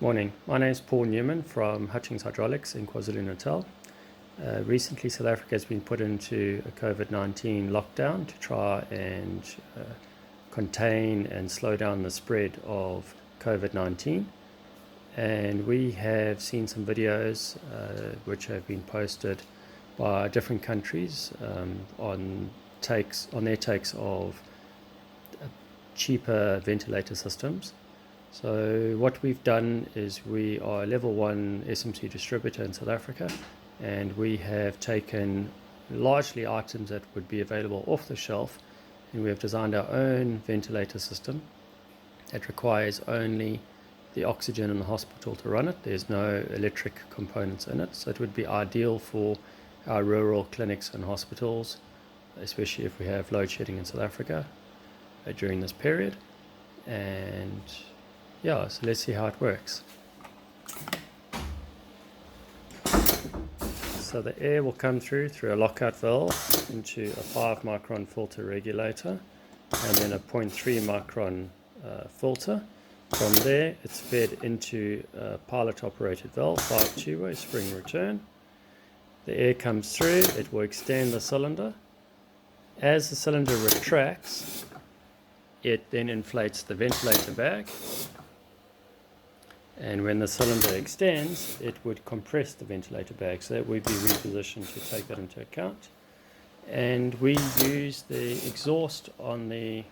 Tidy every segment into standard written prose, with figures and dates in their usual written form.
Morning, my name is Paul Newman from Hutchings Hydraulics in KwaZulu-Natal. Recently South Africa has been put into a COVID-19 lockdown to try and contain and slow down the spread of COVID-19, and we have seen some videos which have been posted by different countries on their takes of cheaper ventilator systems. So what we've done is we are a level 1 SMC distributor in South Africa, and we have taken largely items that would be available off the shelf, and we have designed our own ventilator system that requires only the oxygen in the hospital to run it. There's no electric components in it, so it would be ideal for our rural clinics and hospitals, especially if we have load shedding in South Africa during this period. And yeah, so let's see how it works. So the air will come through a lockout valve into a 5 micron filter regulator and then a 0.3 micron filter. From there it's fed into a pilot operated valve, 5 two-way spring return. The air comes through, it will extend the cylinder. As the cylinder retracts, it then inflates the ventilator bag. And when the cylinder extends, it would compress the ventilator bag, so that would be repositioned to take that into account. And we use the exhaust on the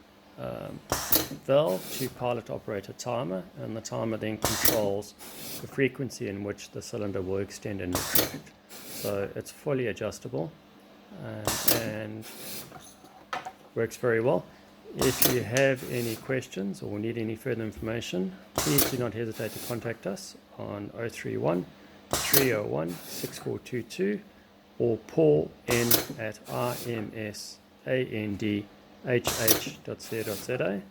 valve to pilot operate a timer, and the timer then controls the frequency in which the cylinder will extend and retract. So it's fully adjustable and works very well. If you have any questions or need any further information, please do not hesitate to contact us on 031 301 6422 or pauln@rmsandhh.co.za.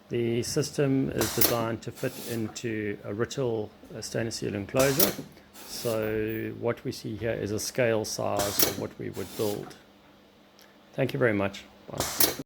The system is designed to fit into a Rittel stainless steel enclosure, so what we see here is a scale size of what we would build. Thank you very much. Bye.